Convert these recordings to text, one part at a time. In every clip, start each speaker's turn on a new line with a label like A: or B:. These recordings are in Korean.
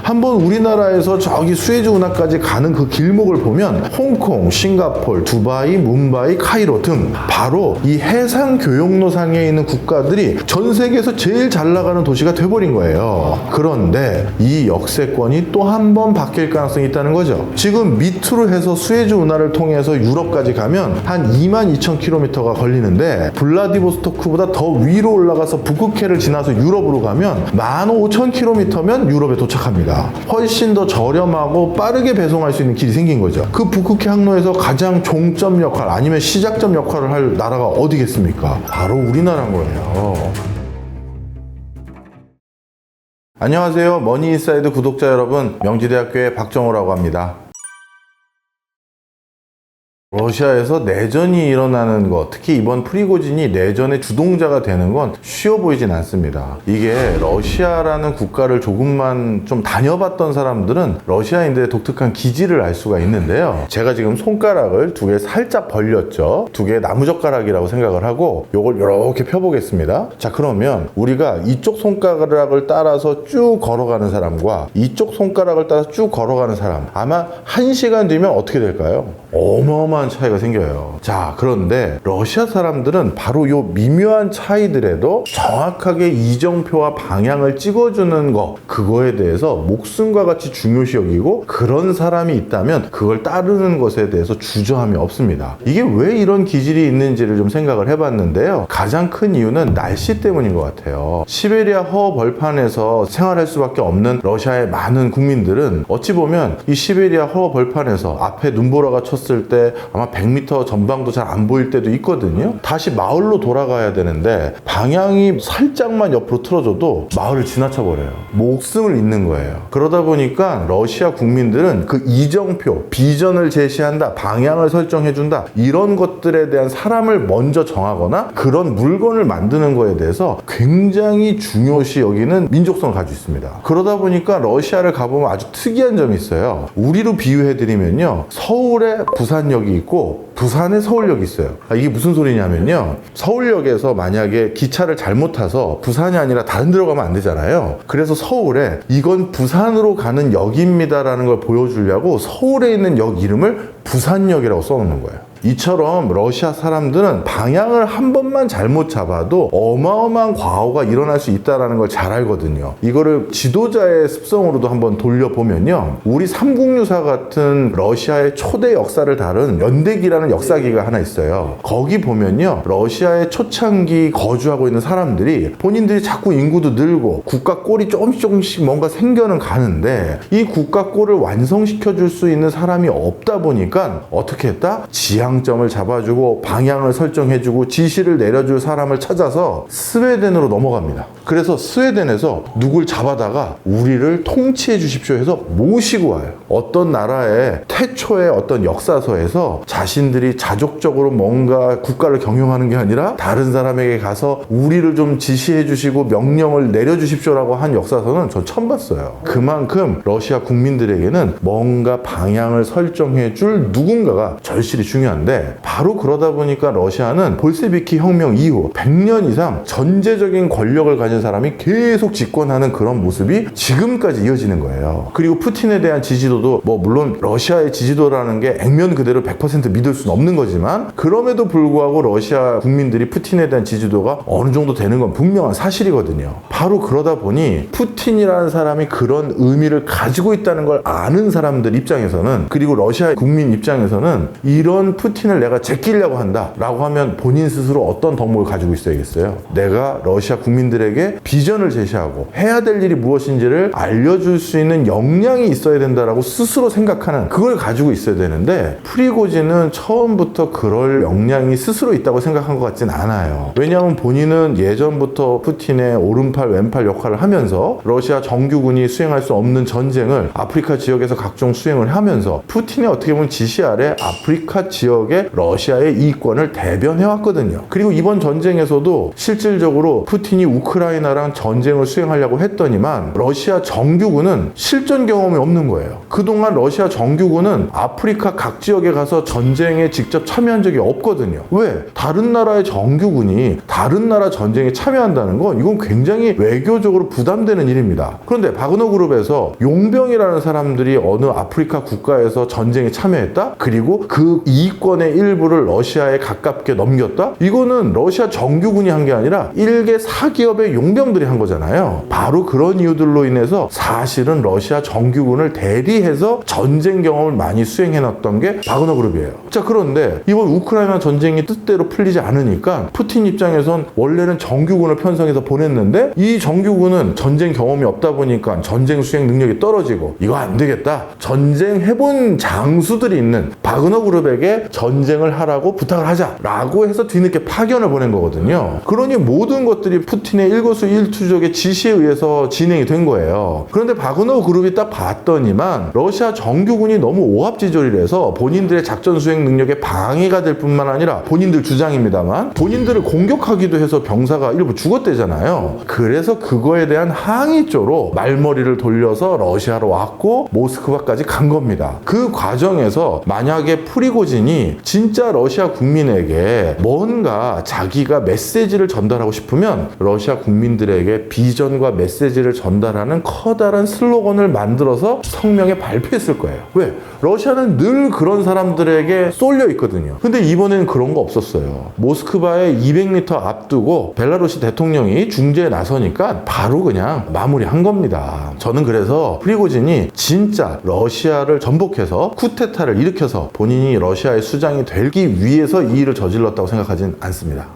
A: 한번 우리나라에서 저기 수에즈 운하까지 가는 그 길목을 보면 홍콩, 싱가포르, 두바이, 뭄바이, 카이로 등 바로 이 해상 교역로상에 있는 국가들이 전 세계에서 제일 잘 나가는 도시가 돼버린 거예요. 그런데 이 역세권이 또 한 번 바뀔 가능성이 있다는 거죠. 지금 밑으로 해서 수에즈 운하를 통해서 유럽까지 가면 한 22,000km가 걸리는데 블라디보스토크보다 더 위로 올라가서 북극해를 지나서 유럽으로 가면 15,000km면 유럽에 도착합니다. 훨씬 더 저렴하고 빠르게 배송할 수 있는 길이 생긴 거죠. 그 북극해 항로에서 가장 종점 역할 아니면 시작점 역할을 할 나라가 어디겠습니까? 바로 우리나라인 거예요. 안녕하세요. 머니인사이드 구독자 여러분, 명지대학교의 박정호라고 합니다. 러시아에서 내전이 일어나는 것, 특히 이번 프리고진이 내전의 주동자가 되는 건 쉬워 보이진 않습니다. 이게 러시아라는 국가를 조금만 좀 다녀봤던 사람들은 러시아인들의 독특한 기질을 알 수가 있는데요. 제가 지금 손가락을 두 개 살짝 벌렸죠. 두 개의 나무젓가락이라고 생각을 하고 요걸 이렇게 펴보겠습니다. 자, 그러면 우리가 이쪽 손가락을 따라서 쭉 걸어가는 사람과 이쪽 손가락을 따라서 쭉 걸어가는 사람, 아마 1시간 뒤면 어떻게 될까요? 어마어마한 차이가 생겨요. 자, 그런데 러시아 사람들은 바로 요 미묘한 차이들에도 정확하게 이정표와 방향을 찍어주는 거, 그거에 대해서 목숨과 같이 중요시 여기고, 그런 사람이 있다면 그걸 따르는 것에 대해서 주저함이 없습니다. 이게 왜 이런 기질이 있는지를 좀 생각을 해봤는데요. 가장 큰 이유는 날씨 때문인 것 같아요. 시베리아 허허 벌판에서 생활할 수밖에 없는 러시아의 많은 국민들은 어찌 보면 이 시베리아 허허 벌판에서 앞에 눈보라가 쳤을 때 아마 100m 전방도 잘 안 보일 때도 있거든요. 다시 마을로 돌아가야 되는데 방향이 살짝만 옆으로 틀어져도 마을을 지나쳐 버려요. 목숨을 잃는 거예요. 그러다 보니까 러시아 국민들은 그 이정표, 비전을 제시한다, 방향을 설정해준다, 이런 것들에 대한 사람을 먼저 정하거나 그런 물건을 만드는 거에 대해서 굉장히 중요시 여기는 민족성을 가지고 있습니다. 그러다 보니까 러시아를 가보면 아주 특이한 점이 있어요. 우리로 비유해드리면요, 서울에 부산역이 있고 부산에 서울역이 있어요. 이게 무슨 소리냐면요, 서울역에서 만약에 기차를 잘못 타서 부산이 아니라 다른 데로 가면 안 되잖아요. 그래서 서울에 이건 부산으로 가는 역입니다라는 걸 보여주려고 서울에 있는 역 이름을 부산역이라고 써놓는 거예요. 이처럼 러시아 사람들은 방향을 한 번만 잘못 잡아도 어마어마한 과오가 일어날 수 있다는 걸 잘 알거든요. 이거를 지도자의 습성으로도 한번 돌려보면요, 우리 삼국유사 같은 러시아의 초대 역사를 다룬 연대기라는 역사기가 하나 있어요. 거기 보면요, 러시아의 초창기 거주하고 있는 사람들이 본인들이 자꾸 인구도 늘고 국가 꼴이 조금씩 뭔가 생겨는 가는데 이 국가 꼴을 완성시켜 줄 수 있는 사람이 없다 보니까 어떻게 했다? 지향점을 잡아주고 방향을 설정해주고 지시를 내려줄 사람을 찾아서 스웨덴으로 넘어갑니다. 그래서 스웨덴에서 누굴 잡아다가 우리를 통치해 주십시오 해서 모시고 와요. 어떤 나라의 태초의 어떤 역사서에서 자신들이 자족적으로 뭔가 국가를 경영하는 게 아니라 다른 사람에게 가서 우리를 좀 지시해 주시고 명령을 내려주십시오라고 한 역사서는 전 처음 봤어요. 그만큼 러시아 국민들에게는 뭔가 방향을 설정해 줄 누군가가 절실히 중요한데, 바로 그러다 보니까 러시아는 볼세비키 혁명 이후 100년 이상 전제적인 권력을 가진 사람이 계속 집권하는 그런 모습이 지금까지 이어지는 거예요. 그리고 푸틴에 대한 지지도도 물론 러시아의 지지도라는 게 액면 그대로 100% 믿을 수는 없는 거지만, 그럼에도 불구하고 러시아 국민들이 푸틴에 대한 지지도가 어느 정도 되는 건 분명한 사실이거든요. 바로 그러다 보니 푸틴이라는 사람이 그런 의미를 가지고 있다는 걸 아는 사람들 입장에서는, 그리고 러시아 국민 입장에서는 이런 푸틴을 내가 제끼려고 한다 라고 하면 본인 스스로 어떤 덕목을 가지고 있어야겠어요? 내가 러시아 국민들에게 비전을 제시하고 해야 될 일이 무엇인지를 알려줄 수 있는 역량이 있어야 된다라고 스스로 생각하는, 그걸 가지고 있어야 되는데, 프리고진은 처음부터 그럴 역량이 스스로 있다고 생각한 것 같진 않아요. 왜냐하면 본인은 예전부터 푸틴의 오른팔 왼팔 역할을 하면서 러시아 정규군이 수행할 수 없는 전쟁을 아프리카 지역에서 각종 수행을 하면서 푸틴의 어떻게 보면 지시 아래 아프리카 지역 지역에 러시아의 이권을 대변해왔거든요. 그리고 이번 전쟁에서도 실질적으로 푸틴이 우크라이나랑 전쟁을 수행하려고 했더니만 러시아 정규군은 실전 경험이 없는 거예요. 그동안 러시아 정규군은 아프리카 각 지역에 가서 전쟁에 직접 참여한 적이 없거든요. 왜? 다른 나라의 정규군이 다른 나라 전쟁에 참여한다는 건 이건 굉장히 외교적으로 부담되는 일입니다. 그런데 바그너 그룹에서 용병이라는 사람들이 어느 아프리카 국가에서 전쟁에 참여했다? 그리고 그 이권의 일부를 러시아에 가깝게 넘겼다? 이거는 러시아 정규군이 한 게 아니라 일개 사기업의 용병들이 한 거잖아요. 바로 그런 이유들로 인해서 사실은 러시아 정규군을 대리해서 전쟁 경험을 많이 수행해놨던 게 바그너 그룹이에요. 자, 그런데 이번 우크라이나 전쟁이 뜻대로 풀리지 않으니까 푸틴 입장에선 원래는 정규군을 편성해서 보냈는데 이 정규군은 전쟁 경험이 없다 보니까 전쟁 수행 능력이 떨어지고 이거 안 되겠다. 전쟁 해본 장수들이 있는 바그너 그룹에게 전쟁을 하라고 부탁을 하자라고 해서 뒤늦게 파견을 보낸 거거든요. 그러니 모든 것들이 푸틴의 일거수일투족의 지시에 의해서 진행이 된 거예요. 그런데 바그너 그룹이 딱 봤더니만 러시아 정규군이 너무 오합지졸이라서 본인들의 작전 수행 능력에 방해가 될 뿐만 아니라 본인들 주장입니다만 본인들을 공격하기도 해서 병사가 일부 죽었대잖아요. 그래서 그거에 대한 항의조로 말머리를 돌려서 러시아로 왔고 모스크바까지 간 겁니다. 그 과정에서 만약에 프리고진이 진짜 러시아 국민에게 뭔가 자기가 메시지를 전달하고 싶으면 러시아 국민들에게 비전과 메시지를 전달하는 커다란 슬로건을 만들어서 성명에 발표했을 거예요. 왜? 러시아는 늘 그런 사람들에게 쏠려 있거든요. 근데 이번에는 그런 거 없었어요. 모스크바에 200m 앞두고 벨라루시 대통령이 중재에 나서니까 바로 그냥 마무리한 겁니다. 저는 그래서 프리고진이 진짜 러시아를 전복해서 쿠데타를 일으켜서 본인이 러시아의 수장이 되기 위해서 이 일을 저질렀다고 생각하진 않습니다.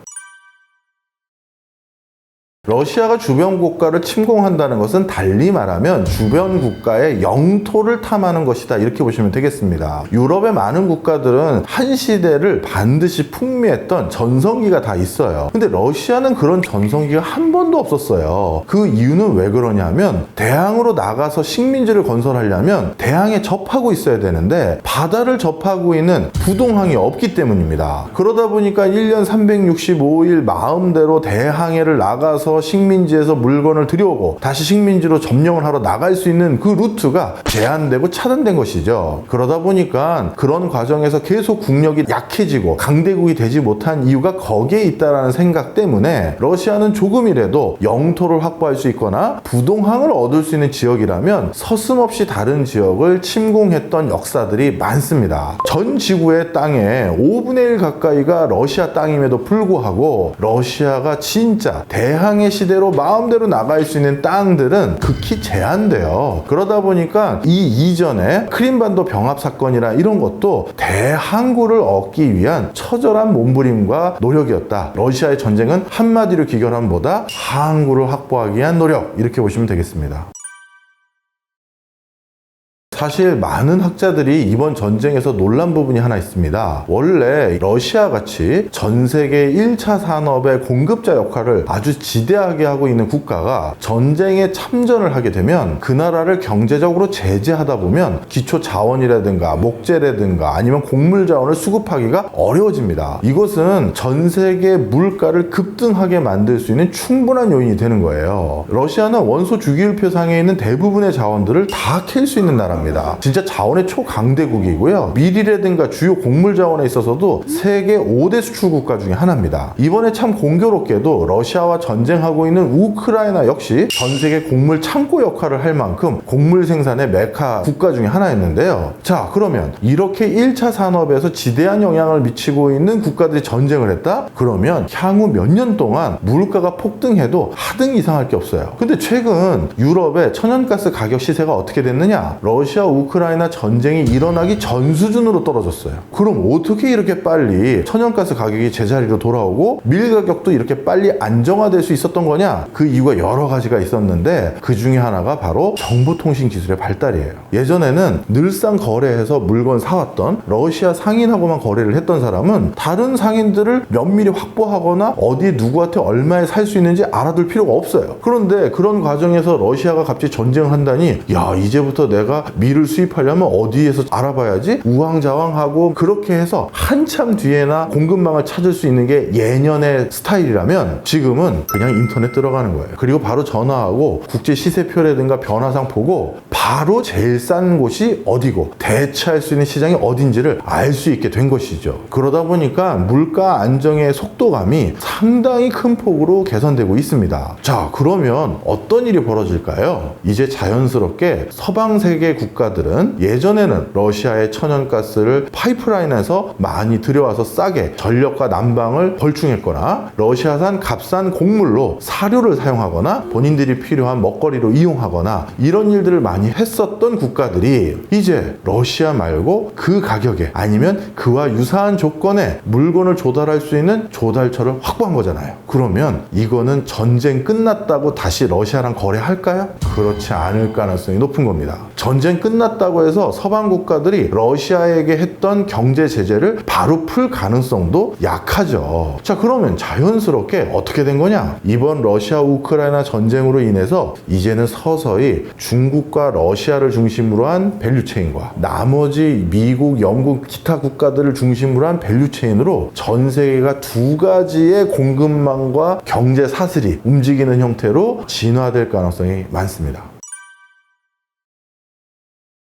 A: 러시아가 주변 국가를 침공한다는 것은 달리 말하면 주변 국가의 영토를 탐하는 것이다, 이렇게 보시면 되겠습니다. 유럽의 많은 국가들은 한 시대를 반드시 풍미했던 전성기가 다 있어요. 근데 러시아는 그런 전성기가 한 번도 없었어요. 그 이유는 왜 그러냐면 대항으로 나가서 식민지를 건설하려면 대항에 접하고 있어야 되는데 바다를 접하고 있는 부동항이 없기 때문입니다. 그러다 보니까 1년 365일 마음대로 대항해를 나가서 식민지에서 물건을 들여오고 다시 식민지로 점령을 하러 나갈 수 있는 그 루트가 제한되고 차단된 것이죠. 그러다 보니까 그런 과정에서 계속 국력이 약해지고 강대국이 되지 못한 이유가 거기에 있다는 생각 때문에 러시아는 조금이라도 영토를 확보할 수 있거나 부동항을 얻을 수 있는 지역이라면 서슴없이 다른 지역을 침공했던 역사들이 많습니다. 전 지구의 땅의 5분의 1 가까이가 러시아 땅임에도 불구하고 러시아가 진짜 대항해 시대로 마음대로 나갈 수 있는 땅들은 극히 제한돼요. 그러다 보니까 이 이전에 크림반도 병합 사건이나 이런 것도 대항구를 얻기 위한 처절한 몸부림과 노력이었다. 러시아의 전쟁은 한마디로 귀결하면 뭐다? 항구를 확보하기 위한 노력, 이렇게 보시면 되겠습니다. 사실 많은 학자들이 이번 전쟁에서 놀란 부분이 하나 있습니다. 원래 러시아 같이 전 세계 1차 산업의 공급자 역할을 아주 지대하게 하고 있는 국가가 전쟁에 참전을 하게 되면 그 나라를 경제적으로 제재하다 보면 기초 자원이라든가 목재라든가 아니면 곡물 자원을 수급하기가 어려워집니다. 이것은 전 세계 물가를 급등하게 만들 수 있는 충분한 요인이 되는 거예요. 러시아는 원소 주기율표 상에 있는 대부분의 자원들을 다 캘 수 있는 나라입니다. 진짜 자원의 초강대국이고요. 밀이라든가 주요 곡물 자원에 있어서도 세계 5대 수출 국가 중에 하나입니다. 이번에 참 공교롭게도 러시아와 전쟁하고 있는 우크라이나 역시 전 세계 곡물 창고 역할을 할 만큼 곡물 생산의 메카 국가 중에 하나였는데요. 자, 그러면 이렇게 1차 산업에서 지대한 영향을 미치고 있는 국가들이 전쟁을 했다? 그러면 향후 몇 년 동안 물가가 폭등해도 하등 이상할 게 없어요. 근데 최근 유럽의 천연가스 가격 시세가 어떻게 됐느냐? 러시아 우크라이나 전쟁이 일어나기 전 수준으로 떨어졌어요. 그럼 어떻게 이렇게 빨리 천연가스 가격이 제자리로 돌아오고 밀 가격도 이렇게 빨리 안정화될 수 있었던 거냐? 그 이유가 여러 가지가 있었는데 그 중에 하나가 바로 정보통신 기술의 발달이에요. 예전에는 늘상 거래해서 물건 사왔던 러시아 상인하고만 거래를 했던 사람은 다른 상인들을 면밀히 확보하거나 어디 누구한테 얼마에 살 수 있는지 알아둘 필요가 없어요. 그런데 그런 과정에서 러시아가 갑자기 전쟁을 한다니, 야, 이제부터 내가 밀을 수입하려면 어디에서 알아봐야지 우왕좌왕하고, 그렇게 해서 한참 뒤에나 공급망을 찾을 수 있는 게 예년의 스타일이라면 지금은 그냥 인터넷 들어가는 거예요. 그리고 바로 전화하고 국제 시세표라든가 변화상 보고 바로 제일 싼 곳이 어디고 대체할 수 있는 시장이 어딘지를 알 수 있게 된 것이죠. 그러다 보니까 물가 안정의 속도감이 상당히 큰 폭으로 개선되고 있습니다. 자, 그러면 어떤 일이 벌어질까요? 이제 자연스럽게 서방 세계 국가들은 예전에는 러시아의 천연가스를 파이프라인에서 많이 들여와서 싸게 전력과 난방을 벌충했거나, 러시아산 값싼 곡물로 사료를 사용하거나 본인들이 필요한 먹거리로 이용하거나, 이런 일들을 많이 했었던 국가들이 이제 러시아 말고 그 가격에 아니면 그와 유사한 조건에 물건을 조달할 수 있는 조달처를 확보한 거잖아요. 그러면 이거는 전쟁 끝났다고 다시 러시아랑 거래할까요? 그렇지 않을 가능성이 높은 겁니다. 전쟁 끝났다고 해서 서방 국가들이 러시아에게 했던 경제 제재를 바로 풀 가능성도 약하죠. 자, 그러면 자연스럽게 어떻게 된 거냐? 이번 러시아 우크라이나 전쟁으로 인해서 이제는 서서히 중국과 러시아를 중심으로 한 밸류체인과 나머지 미국, 영국, 기타 국가들을 중심으로 한 밸류체인으로 전 세계가 두 가지의 공급망과 경제 사슬이 움직이는 형태로 진화될 가능성이 많습니다.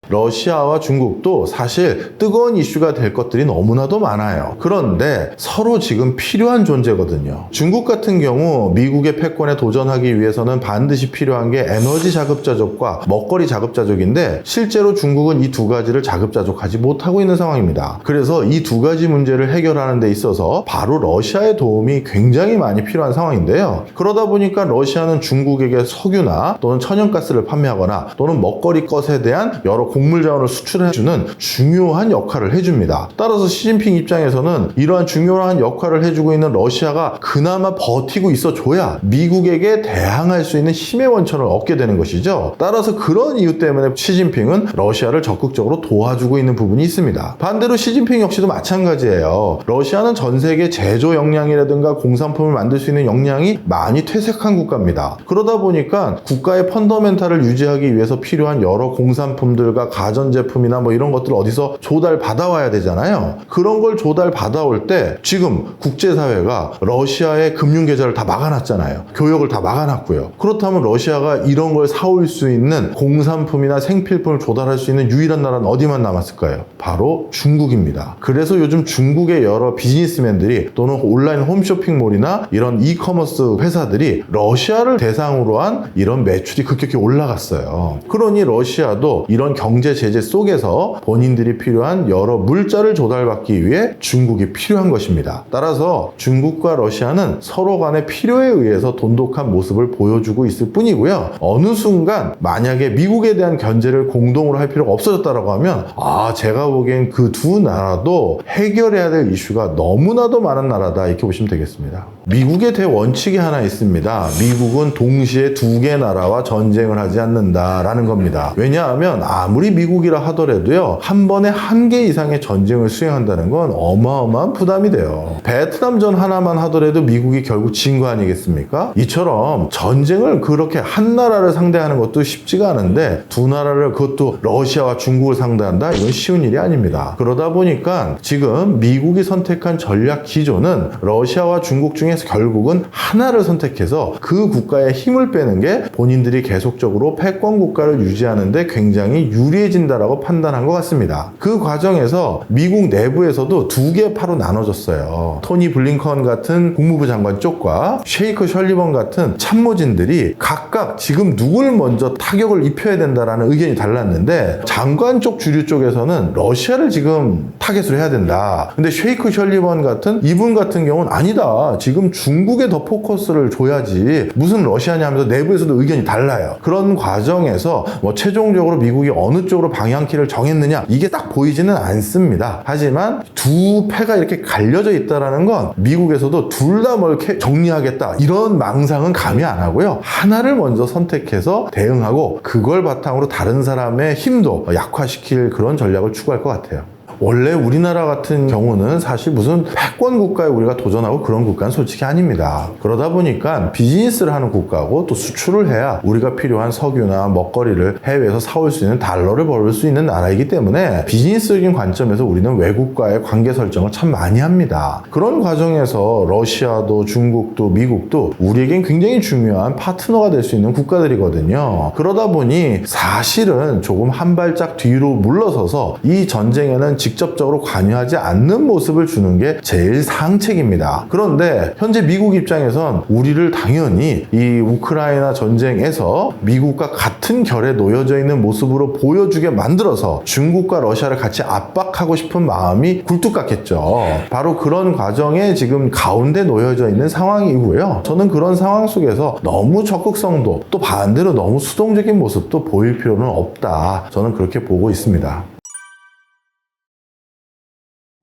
A: 러시아와 중국도 사실 뜨거운 이슈가 될 것들이 너무나도 많아요. 그런데 서로 지금 필요한 존재거든요. 중국 같은 경우 미국의 패권에 도전하기 위해서는 반드시 필요한 게 에너지 자급자족과 먹거리 자급자족인데, 실제로 중국은 이 두 가지를 자급자족하지 못하고 있는 상황입니다. 그래서 이 두 가지 문제를 해결하는 데 있어서 바로 러시아의 도움이 굉장히 많이 필요한 상황인데요. 그러다 보니까 러시아는 중국에게 석유나 또는 천연가스를 판매하거나 또는 먹거리 것에 대한 여러 곡물 자원을 수출해주는 중요한 역할을 해줍니다. 따라서 시진핑 입장에서는 이러한 중요한 역할을 해주고 있는 러시아가 그나마 버티고 있어줘야 미국에게 대항할 수 있는 힘의 원천을 얻게 되는 것이죠. 따라서 그런 이유 때문에 시진핑은 러시아를 적극적으로 도와주고 있는 부분이 있습니다. 반대로 시진핑 역시도 마찬가지예요. 러시아는 전 세계 제조 역량이라든가 공산품을 만들 수 있는 역량이 많이 퇴색한 국가입니다. 그러다 보니까 국가의 펀더멘탈을 유지하기 위해서 필요한 여러 공산품들과 가전제품이나 뭐 이런 것들을 어디서 조달 받아와야 되잖아요. 그런 걸 조달 받아올 때 지금 국제사회가 러시아의 금융계좌를 다 막아놨잖아요. 교역을 다 막아놨고요. 그렇다면 러시아가 이런 걸 사올 수 있는 공산품이나 생필품을 조달할 수 있는 유일한 나라는 어디만 남았을까요? 바로 중국입니다. 그래서 요즘 중국의 여러 비즈니스맨들이 또는 온라인 홈쇼핑몰이나 이런 이커머스 회사들이 러시아를 대상으로 한 이런 매출이 급격히 올라갔어요. 그러니 러시아도 이런 경제 제재 속에서 본인들이 필요한 여러 물자를 조달받기 위해 중국이 필요한 것입니다. 따라서 중국과 러시아는 서로 간의 필요에 의해서 돈독한 모습을 보여주고 있을 뿐이고요. 어느 순간 만약에 미국에 대한 견제를 공동으로 할 필요가 없어졌다고 하면 제가 보기엔 그 두 나라도 해결해야 될 이슈가 너무나도 많은 나라다, 이렇게 보시면 되겠습니다. 미국의 대원칙이 하나 있습니다. 미국은 동시에 두 개 나라와 전쟁을 하지 않는다라는 겁니다. 왜냐하면 아무리 미국이라 하더라도요, 한 번에 한 개 이상의 전쟁을 수행한다는 건 어마어마한 부담이 돼요. 베트남전 하나만 하더라도 미국이 결국 진 거 아니겠습니까? 이처럼 전쟁을 그렇게 한 나라를 상대하는 것도 쉽지가 않은데 두 나라를, 그것도 러시아와 중국을 상대한다? 이건 쉬운 일이 아닙니다. 그러다 보니까 지금 미국이 선택한 전략 기조는 러시아와 중국 중에서 결국은 하나를 선택해서 그 국가의 힘을 빼는 게 본인들이 계속적으로 패권 국가를 유지하는데 굉장히 유리해진다라고 판단한 것 같습니다. 그 과정에서 미국 내부에서도 두 개 파로 나눠졌어요. 토니 블링컨 같은 국무부 장관 쪽과 셰이크 셜리번 같은 참모진들이 각각 지금 누굴 먼저 타격을 입혀야 된다라는 의견이 달랐는데, 장관 쪽 주류 쪽에서는 러시아를 지금 타겟으로 해야 된다. 근데 셰이크 셜리번 같은 이분 같은 경우는 아니다, 지금 중국에 더 포커스를 줘야지, 무슨 러시아냐 하면서 내부에서도 의견이 달라요. 그런 과정에서 최종적으로 미국이 어느 쪽으로 방향키를 정했느냐, 이게 딱 보이지는 않습니다. 하지만 두 패가 이렇게 갈려져 있다는 건 미국에서도 둘 다 뭘 정리하겠다 이런 망상은 감히 안 하고요, 하나를 먼저 선택해서 대응하고 그걸 바탕으로 다른 사람의 힘도 약화시킬 그런 전략을 추구할 것 같아요. 원래 우리나라 같은 경우는 사실 무슨 패권 국가에 우리가 도전하고 그런 국가는 솔직히 아닙니다. 그러다 보니까 비즈니스를 하는 국가고 또 수출을 해야 우리가 필요한 석유나 먹거리를 해외에서 사올 수 있는 달러를 벌 수 있는 나라이기 때문에 비즈니스적인 관점에서 우리는 외국과의 관계 설정을 참 많이 합니다. 그런 과정에서 러시아도 중국도 미국도 우리에겐 굉장히 중요한 파트너가 될 수 있는 국가들이거든요. 그러다 보니 사실은 조금 한 발짝 뒤로 물러서서 이 전쟁에는 직접적으로 관여하지 않는 모습을 주는 게 제일 상책입니다. 그런데 현재 미국 입장에선 우리를 당연히 이 우크라이나 전쟁에서 미국과 같은 결에 놓여져 있는 모습으로 보여주게 만들어서 중국과 러시아를 같이 압박하고 싶은 마음이 굴뚝 같겠죠. 바로 그런 과정에 지금 가운데 놓여져 있는 상황이고요. 저는 그런 상황 속에서 너무 적극성도 또 반대로 너무 수동적인 모습도 보일 필요는 없다. 저는 그렇게 보고 있습니다.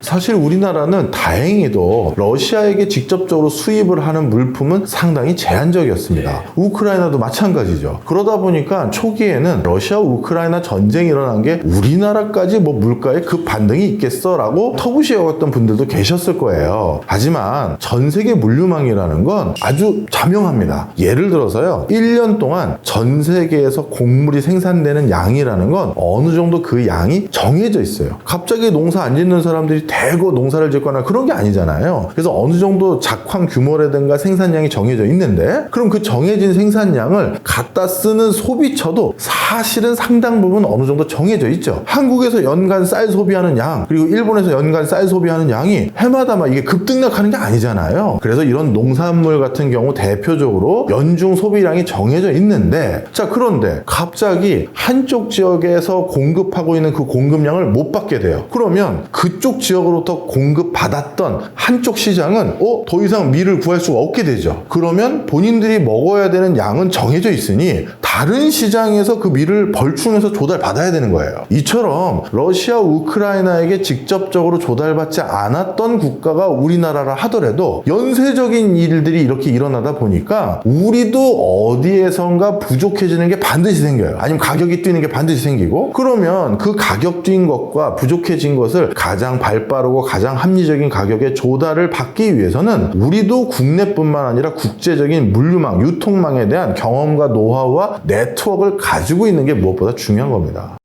A: 사실 우리나라는 다행히도 러시아에게 직접적으로 수입을 하는 물품은 상당히 제한적이었습니다. 우크라이나도 마찬가지죠. 그러다 보니까 초기에는 러시아 우크라이나 전쟁이 일어난 게 우리나라까지 뭐 물가에 급 반등이 있겠어 라고 터부시 여겼던 분들도 계셨을 거예요. 하지만 전 세계 물류망이라는 건 아주 자명합니다. 예를 들어서요, 1년 동안 전 세계에서 곡물이 생산되는 양이라는 건 어느 정도 그 양이 정해져 있어요. 갑자기 농사 안 짓는 사람들이 대거 농사를 짓거나 그런 게 아니잖아요. 그래서 어느 정도 작황 규모라든가 생산량이 정해져 있는데, 그럼 그 정해진 생산량을 갖다 쓰는 소비처도 사실은 상당 부분 어느 정도 정해져 있죠. 한국에서 연간 쌀 소비하는 양, 그리고 일본에서 연간 쌀 소비하는 양이 해마다 막 이게 급등락하는 게 아니잖아요. 그래서 이런 농산물 같은 경우 대표적으로 연중 소비량이 정해져 있는데, 자, 그런데 갑자기 한쪽 지역에서 공급하고 있는 그 공급량을 못 받게 돼요. 그러면 그쪽 지역으로부터 공급받았던 한쪽 시장은 더 이상 밀을 구할 수가 없게 되죠. 그러면 본인들이 먹어야 되는 양은 정해져 있으니 다른 시장에서 그 밀을 벌충해서 조달받아야 되는 거예요. 이처럼 러시아 우크라이나에게 직접적으로 조달받지 않았던 국가가 우리나라라 하더라도 연쇄적인 일들이 이렇게 일어나다 보니까 우리도 어디에선가 부족해지는 게 반드시 생겨요. 아니면 가격이 뛰는 게 반드시 생기고, 그러면 그 가격 뛴 것과 부족해진 것을 가장 발빠르고 가장 합리적인 가격에 조달을 받기 위해서는 우리도 국내뿐만 아니라 국제적인 물류망, 유통망에 대한 경험과 노하우와 네트워크를 가지고 있는 게 무엇보다 중요한 겁니다.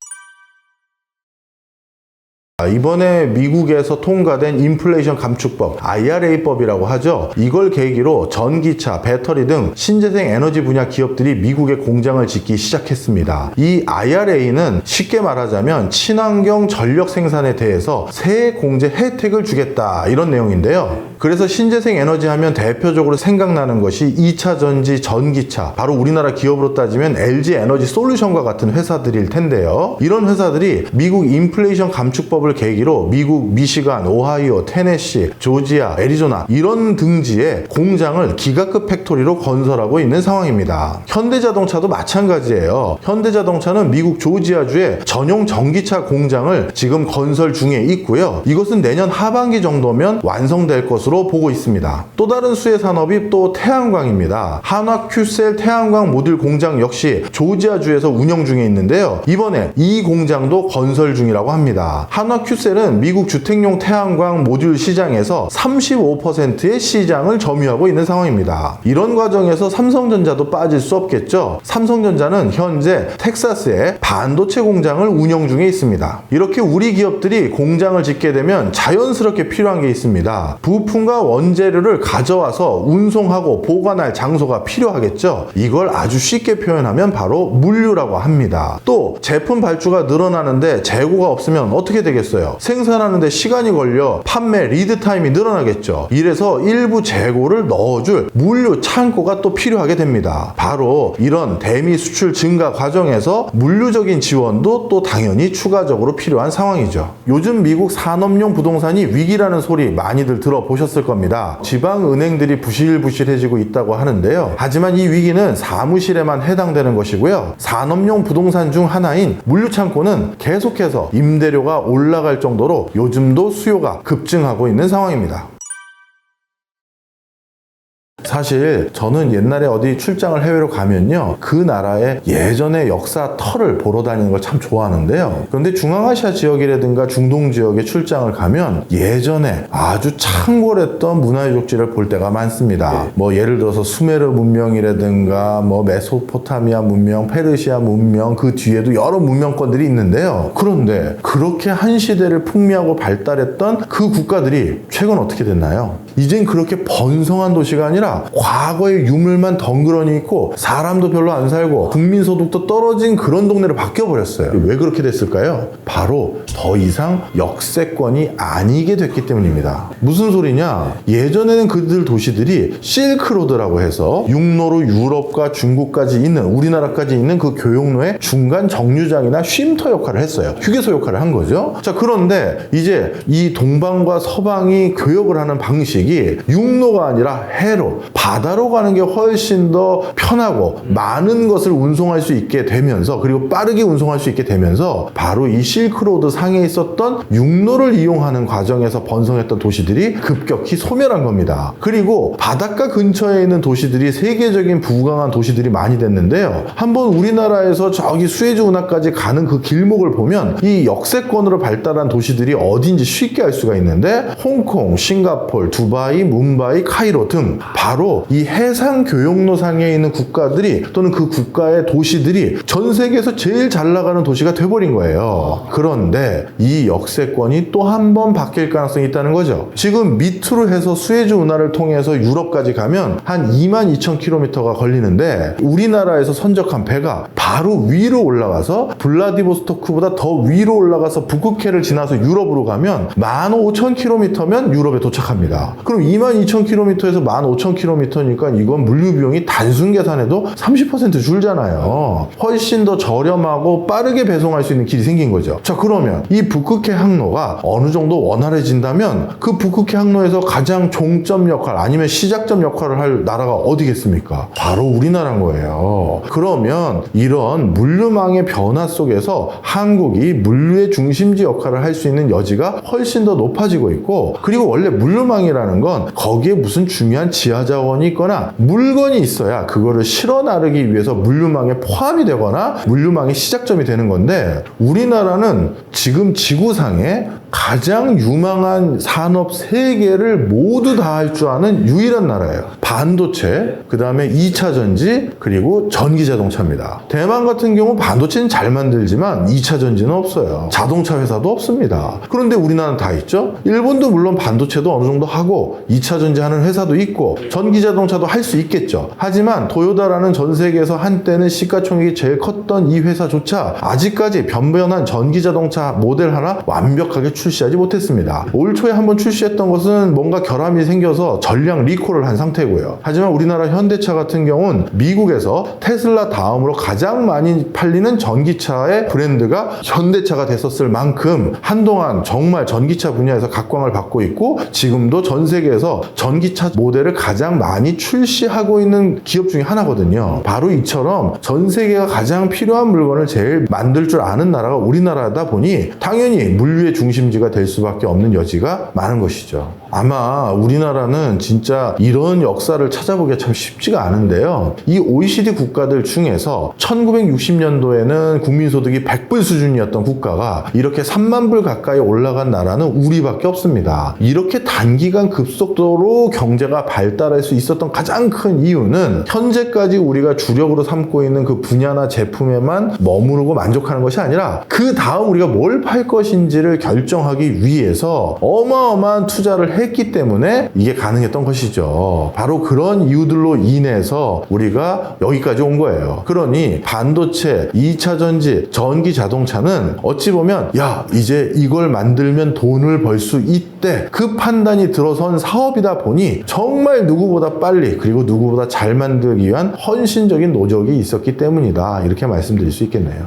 A: 이번에 미국에서 통과된 인플레이션 감축법, IRA법이라고 하죠. 이걸 계기로 전기차, 배터리 등 신재생 에너지 분야 기업들이 미국에 공장을 짓기 시작했습니다. 이 IRA는 쉽게 말하자면 친환경 전력 생산에 대해서 세액 공제 혜택을 주겠다, 이런 내용인데요. 그래서 신재생 에너지 하면 대표적으로 생각나는 것이 2차 전지 전기차, 바로 우리나라 기업으로 따지면 LG 에너지 솔루션과 같은 회사들일 텐데요. 이런 회사들이 미국 인플레이션 감축법을 계기로 미국 미시간, 오하이오, 테네시, 조지아, 애리조나 이런 등지에 공장을 기가급 팩토리로 건설하고 있는 상황입니다. 현대자동차도 마찬가지예요. 현대자동차는 미국 조지아주에 전용 전기차 공장을 지금 건설 중에 있고요. 이것은 내년 하반기 정도면 완성될 것으로 보고 있습니다. 또 다른 수혜 산업이 또 태양광입니다. 한화 큐셀 태양광 모듈 공장 역시 조지아주에서 운영 중에 있는데요. 이번에 이 공장도 건설 중이라고 합니다. 한화 큐셀은 미국 주택용 태양광 모듈 시장에서 35%의 시장을 점유하고 있는 상황입니다. 이런 과정에서 삼성전자도 빠질 수 없겠죠. 삼성전자는 현재 텍사스에 반도체 공장을 운영 중에 있습니다. 이렇게 우리 기업들이 공장을 짓게 되면 자연스럽게 필요한 게 있습니다. 부품과 원재료를 가져와서 운송하고 보관할 장소가 필요하겠죠. 이걸 아주 쉽게 표현하면 바로 물류라고 합니다. 또 제품 발주가 늘어나는데 재고가 없으면 어떻게 되겠어요? 생산하는데 시간이 걸려 판매 리드 타임이 늘어나겠죠. 이래서 일부 재고를 넣어줄 물류 창고가 또 필요하게 됩니다. 바로 이런 대미 수출 증가 과정에서 물류적인 지원도 또 당연히 추가적으로 필요한 상황이죠. 요즘 미국 산업용 부동산이 위기라는 소리 많이들 들어보셨을 겁니다. 지방은행들이 부실부실해지고 있다고 하는데요. 하지만 이 위기는 사무실에만 해당되는 것이고요. 산업용 부동산 중 하나인 물류창고는 계속해서 임대료가 올라갈 정도로 요즘도 수요가 급증하고 있는 상황입니다. 사실 저는 옛날에 어디 출장을 해외로 가면요, 그 나라의 예전의 역사 터를 보러 다니는 걸 참 좋아하는데요. 그런데 중앙아시아 지역이라든가 중동 지역에 출장을 가면 예전에 아주 창궐했던 문화의 족지를 볼 때가 많습니다. 뭐 예를 들어서 수메르 문명이라든가 뭐 메소포타미아 문명, 페르시아 문명, 그 뒤에도 여러 문명권들이 있는데요. 그런데 그렇게 한 시대를 풍미하고 발달했던 그 국가들이 최근 어떻게 됐나요? 이젠 그렇게 번성한 도시가 아니라 과거의 유물만 덩그러니 있고 사람도 별로 안 살고 국민소득도 떨어진 그런 동네로 바뀌어버렸어요. 왜 그렇게 됐을까요? 바로 더 이상 역세권이 아니게 됐기 때문입니다. 무슨 소리냐? 예전에는 그들 도시들이 실크로드라고 해서 육로로 유럽과 중국까지 있는, 우리나라까지 있는 그 교역로의 중간 정류장이나 쉼터 역할을 했어요. 휴게소 역할을 한 거죠. 자, 그런데 이제 이 동방과 서방이 교역을 하는 방식이 육로가 아니라 해로, 바다로 가는 게 훨씬 더 편하고 많은 것을 운송할 수 있게 되면서, 그리고 빠르게 운송할 수 있게 되면서 바로 이 실크로드 상에 있었던 육로를 이용하는 과정에서 번성했던 도시들이 급격히 소멸한 겁니다. 그리고 바닷가 근처에 있는 도시들이 세계적인 부강한 도시들이 많이 됐는데요. 한번 우리나라에서 저기 수에즈 운하까지 가는 그 길목을 보면 이 역세권으로 발달한 도시들이 어딘지 쉽게 알 수가 있는데, 홍콩, 싱가포르, 두바이, 뭄바이, 카이로 등 바로 이 해상 교역로상에 있는 국가들이, 또는 그 국가의 도시들이 전 세계에서 제일 잘 나가는 도시가 돼버린 거예요. 그런데 이 역세권이 또 한 번 바뀔 가능성이 있다는 거죠. 지금 밑으로 해서 수에즈 운하를 통해서 유럽까지 가면 한 22,000km가 걸리는데, 우리나라에서 선적한 배가 바로 위로 올라가서 블라디보스토크보다 더 위로 올라가서 북극해를 지나서 유럽으로 가면 15,000km면 유럽에 도착합니다. 그럼 22,000km에서 15,000km니까 이건 물류 비용이 단순 계산해도 30% 줄잖아요. 훨씬 더 저렴하고 빠르게 배송할 수 있는 길이 생긴 거죠. 자, 그러면 이 북극해 항로가 어느 정도 원활해진다면 그 북극해 항로에서 가장 종점 역할, 아니면 시작점 역할을 할 나라가 어디겠습니까? 바로 우리나라인 거예요. 그러면 이런 물류망의 변화 속에서 한국이 물류의 중심지 역할을 할 수 있는 여지가 훨씬 더 높아지고 있고, 그리고 원래 물류망이라는 건 거기에 무슨 중요한 지하 자원이 있거나 물건이 있어야 그거를 실어 나르기 위해서 물류망에 포함이 되거나 물류망의 시작점이 되는 건데, 우리나라는 지금 지구상에 가장 유망한 산업 3개를 모두 다 할 줄 아는 유일한 나라예요. 반도체, 그 다음에 2차 전지, 그리고 전기 자동차입니다. 대만 같은 경우 반도체는 잘 만들지만 2차 전지는 없어요. 자동차 회사도 없습니다. 그런데 우리나라는 다 있죠? 일본도 물론 반도체도 어느 정도 하고 2차 전지 하는 회사도 있고 전기 자동차도 할 수 있겠죠. 하지만 토요타라는 전 세계에서 한때는 시가총액이 제일 컸던 이 회사조차 아직까지 변변한 전기 자동차 모델 하나 완벽하게 출시하지 못했습니다. 올 초에 한번 출시했던 것은 뭔가 결함이 생겨서 전량 리콜을 한 상태고요. 하지만 우리나라 현대차 같은 경우는 미국에서 테슬라 다음으로 가장 많이 팔리는 전기차의 브랜드가 현대차가 됐었을 만큼 한동안 정말 전기차 분야에서 각광을 받고 있고, 지금도 전 세계에서 전기차 모델을 가장 많이 출시하고 있는 기업 중에 하나거든요. 바로 이처럼 전 세계가 가장 필요한 물건을 제일 만들 줄 아는 나라가 우리나라다 보니 당연히 물류의 중심지가 될 수밖에 없는 여지가 많은 것이죠. 아마 우리나라는 진짜 이런 역사를 찾아보기가 참 쉽지가 않은데요. 이 OECD 국가들 중에서 1960년도에는 국민소득이 100불 수준이었던 국가가 이렇게 3만 불 가까이 올라간 나라는 우리밖에 없습니다. 이렇게 단기간 급속도로 경제가 발달할 수 있었던 가장 큰 이유는 현재까지 우리가 주력으로 삼고 있는 그 분야나 제품에만 머무르고 만족하는 것이 아니라 그 다음 우리가 뭘 팔 것인지를 결정하기 위해서 어마어마한 투자를 했기 때문에 이게 가능했던 것이죠. 바로 그런 이유들로 인해서 우리가 여기까지 온 거예요. 그러니 반도체, 2차 전지, 전기 자동차는 어찌 보면 야, 이제 이걸 만들면 돈을 벌 수 있대, 그 판단이 들어선 사업이다 보니 정말 누구보다 빨리, 그리고 누구보다 잘 만들기 위한 헌신적인 노력이 있었기 때문이다, 이렇게 말씀드릴 수 있겠네요.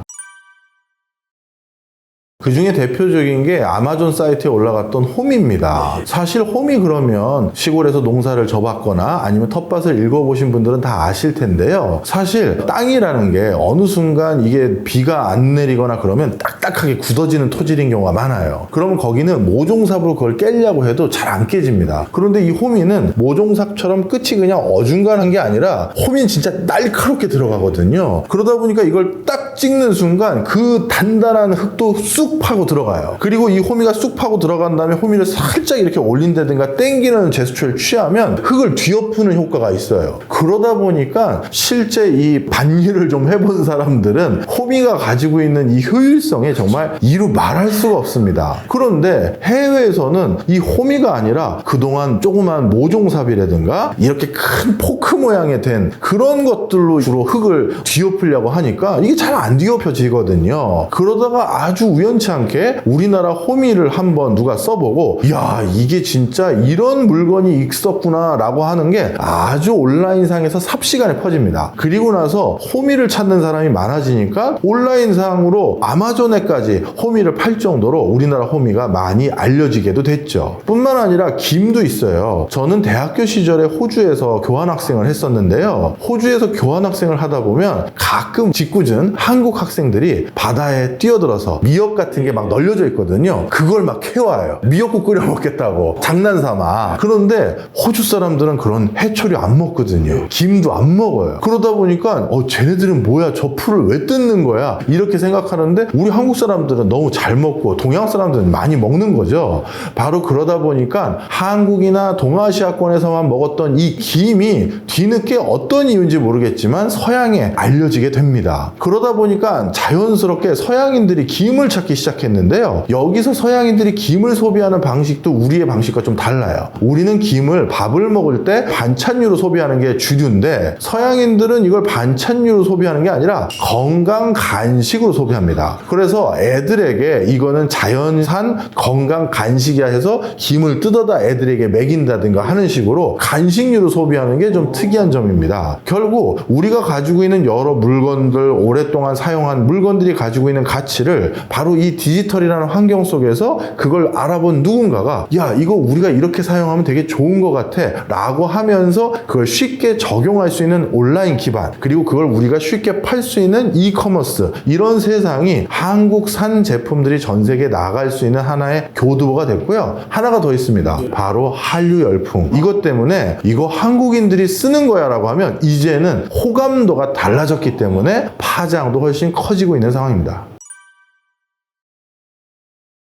A: 그 중에 대표적인 게 아마존 사이트에 올라갔던 홈입니다. 사실 홈이 그러면 시골에서 농사를 져봤거나 아니면 텃밭을 읽어보신 분들은 다 아실 텐데요. 사실 땅이라는 게 어느 순간 이게 비가 안 내리거나 그러면 딱딱하게 굳어지는 토질인 경우가 많아요. 그러면 거기는 모종삽으로 그걸 깨려고 해도 잘 안 깨집니다. 그런데 이 호미는 모종삽처럼 끝이 그냥 어중간한 게 아니라 호미는 진짜 날카롭게 들어가거든요. 그러다 보니까 이걸 딱 찍는 순간 그 단단한 흙도 쑥 파고 들어가요. 그리고 이 호미가 쑥 파고 들어간 다음에 호미를 살짝 이렇게 올린다든가 당기는 제스처를 취하면 흙을 뒤엎는 효과가 있어요. 그러다 보니까 실제 이 밭일을 좀 해본 사람들은 호미가 가지고 있는 이 효율성에 정말 이루 말할 수가 없습니다. 그런데 해외에서는 이 호미가 아니라 그동안 조그만 모종삽이라든가 이렇게 큰 포크 모양의 된 그런 것들로 주로 흙을 뒤엎으려고 하니까 이게 잘 안 뒤엎여지거든요. 그러다가 아주 우연치 않게 우리나라 호미를 한번 누가 써보고 야 이게 진짜 이런 물건이 있었구나 라고 하는 게 아주 온라인상에서 삽시간에 퍼집니다. 그리고 나서 호미를 찾는 사람이 많아지니까 온라인상으로 아마존에까지 호미를 팔 정도로 우리나라 호미가 많이 알려지게도 됐죠. 뿐만 아니라 김도 있어요. 저는 대학교 시절에 호주에서 교환학생을 했었는데요. 호주에서 교환학생을 하다 보면 가끔 짓궂은 한국 학생들이 바다에 뛰어들어서 미역 같은 게 막 널려져 있거든요. 그걸 막 캐와요. 미역국 끓여 먹겠다고 장난삼아. 그런데 호주 사람들은 그런 해초류 안 먹거든요. 김도 안 먹어요. 그러다 보니까 쟤네들은 뭐야 저 풀을 왜 뜯는 거야 이렇게 생각하는데 우리 한국 사람들은 너무 잘 먹고 동양 사람들은 많이 먹는 거죠. 바로 그러다 보니까 한국이나 동아시아권에서만 먹었던 이 김이 뒤늦게 어떤 이유인지 모르겠지만 서양에 알려지게 됩니다. 그러다 보니까 자연스럽게 서양인들이 김을 찾기 시작했는데요. 여기서 서양인들이 김을 소비하는 방식도 우리의 방식과 좀 달라요. 우리는 김을 밥을 먹을 때 반찬류로 소비하는 게 주류인데 서양인들은 이걸 반찬류로 소비하는 게 아니라 건강 간식으로 소비합니다. 그래서 애들에게 이거는 자연산 건강 간식이야 해서 김을 뜯어다 애들에게 먹인다든가 하는 식으로 간식류로 소비하는 게 좀 특이한 점입니다. 결국 우리가 가지고 있는 여러 물건들, 오랫동안 사용한 물건들이 가지고 있는 가치를 바로 이 디지털이라는 환경 속에서 그걸 알아본 누군가가 야 이거 우리가 이렇게 사용하면 되게 좋은 것 같아 라고 하면서 그걸 쉽게 적용할 수 있는 온라인 기반, 그리고 그걸 우리가 쉽게 팔 수 있는 이커머스, 이런 세상이 한국산 제품들이 전 세계에 나갈 수 있는 하나의 교두보가 됐고요. 하나가 더 있습니다. 바로 한류 열풍. 이것 때문에 이거 한국인들이 쓰는 거야 라고 하면 이제는 호감도가 달라졌기 때문에 파장도 훨씬 커지고 있는 상황입니다.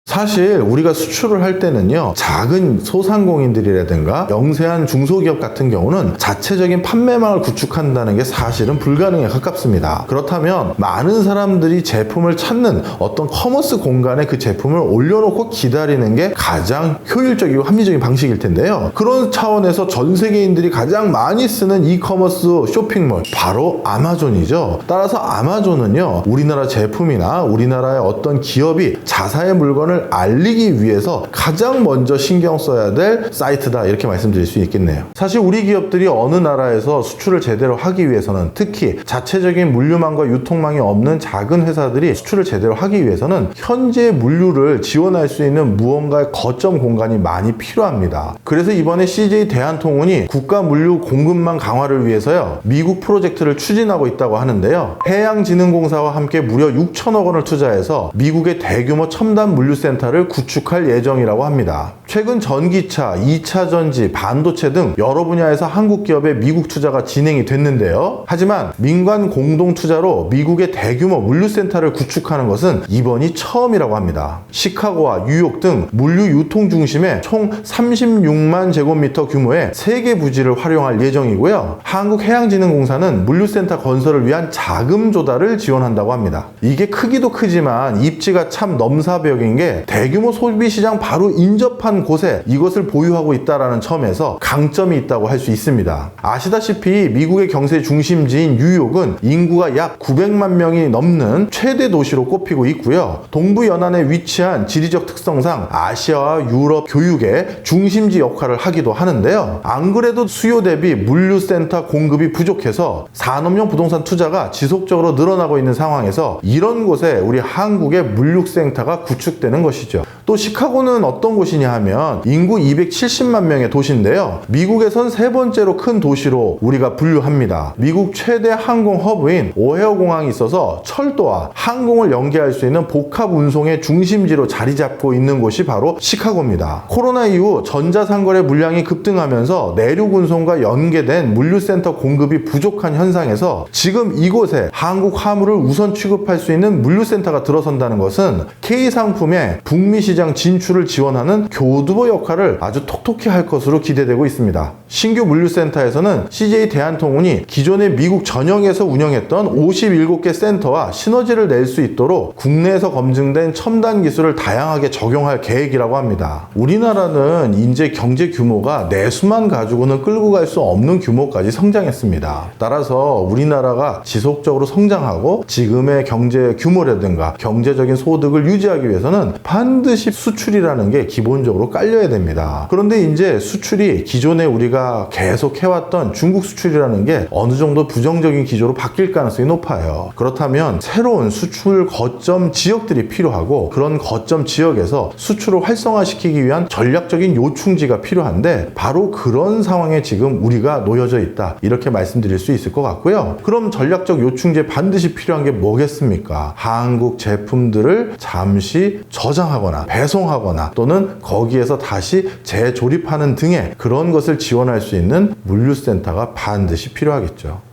A: 사실 우리가 수출을 할 때는요, 작은 소상공인들이라든가 영세한 중소기업 같은 경우는 자체적인 판매망을 구축한다는 게 사실은 불가능에 가깝습니다. 그렇다면 많은 사람들이 제품을 찾는 어떤 커머스 공간에 그 제품을 올려놓고 기다리는 게 가장 효율적이고 합리적인 방식일 텐데요. 그런 차원에서 전 세계인들이 가장 많이 쓰는 이커머스 쇼핑몰, 바로 아마존이죠. 따라서 아마존은요, 우리나라 제품이나 우리나라의 어떤 기업이 자사의 물건을 알리기 위해서 가장 먼저 신경 써야 될 사이트다, 이렇게 말씀드릴 수 있겠네요. 사실 우리 기업들이 어느 나라에서 수출을 제대로 하기 위해서는, 특히 자체적인 물류망과 유통망이 없는 작은 회사들이 수출을 제대로 하기 위해서는 현재 물류를 지원할 수 있는 무언가의 거점 공간이 많이 필요합니다. 그래서 이번에 CJ 대한통운이 국가 물류 공급망 강화를 위해서요, 미국 프로젝트를 추진하고 있다고 하는데요. 해양진흥공사와 함께 무려 6천억 원을 투자해서 미국의 대규모 첨단 물류센터를 구축할 예정이라고 합니다. 최근 전기차, 2차 전지, 반도체 등 여러 분야에서 한국 기업의 미국 투자가 진행이 됐는데요. 하지만 민간 공동 투자로 미국의 대규모 물류센터를 구축하는 것은 이번이 처음이라고 합니다. 시카고와 뉴욕 등 물류 유통 중심의 총 36만 제곱미터 규모의 3개 부지를 활용할 예정이고요. 한국해양진흥공사는 물류센터 건설을 위한 자금 조달을 지원한다고 합니다. 이게 크기도 크지만 입지가 참 넘사벽인 게 대규모 소비시장 바로 인접한 위치한 곳에 이것을 보유하고 있다는 점에서 강점이 있다고 할 수 있습니다. 아시다시피 미국의 경제 중심지인 뉴욕은 인구가 약 900만 명이 넘는 최대 도시로 꼽히고 있고요. 동부 연안에 위치한 지리적 특성상 아시아와 유럽 교육의 중심지 역할을 하기도 하는데요. 안 그래도 수요 대비 물류센터 공급이 부족해서 산업용 부동산 투자가 지속적으로 늘어나고 있는 상황에서 이런 곳에 우리 한국의 물류센터가 구축되는 것이죠. 또 시카고는 어떤 곳이냐 하면 인구 270만 명의 도시인데요. 미국에선 세 번째로 큰 도시로 우리가 분류합니다. 미국 최대 항공 허브인 오헤어 공항이 있어서 철도와 항공을 연계할 수 있는 복합 운송의 중심지로 자리 잡고 있는 곳이 바로 시카고입니다. 코로나 이후 전자상거래 물량이 급등하면서 내륙 운송과 연계된 물류센터 공급이 부족한 현상에서 지금 이곳에 한국 화물을 우선 취급할 수 있는 물류센터가 들어선다는 것은 K상품의 북미 시장 진출을 지원하는 교두보 역할을 아주 톡톡히 할 것으로 기대되고 있습니다. 신규 물류센터에서는 CJ 대한통운이 기존의 미국 전역에서 운영했던 57개 센터와 시너지를 낼 수 있도록 국내에서 검증된 첨단 기술을 다양하게 적용할 계획이라고 합니다. 우리나라는 이제 경제 규모가 내수만 가지고는 끌고 갈 수 없는 규모까지 성장했습니다. 따라서 우리나라가 지속적으로 성장하고 지금의 경제 규모라든가 경제적인 소득을 유지하기 위해서는 반드시 수출이라는 게 기본적으로 깔려야 됩니다. 그런데 이제 수출이 기존에 우리가 계속 해왔던 중국 수출이라는 게 어느 정도 부정적인 기조로 바뀔 가능성이 높아요. 그렇다면 새로운 수출 거점 지역들이 필요하고 그런 거점 지역에서 수출을 활성화시키기 위한 전략적인 요충지가 필요한데 바로 그런 상황에 지금 우리가 놓여져 있다. 이렇게 말씀드릴 수 있을 것 같고요. 그럼 전략적 요충지에 반드시 필요한 게 뭐겠습니까? 한국 제품들을 잠시 저장하거나 배송하거나 또는 거기에서 다시 재조립하는 등의 그런 것을 지원할 수 있는 물류센터가 반드시 필요하겠죠.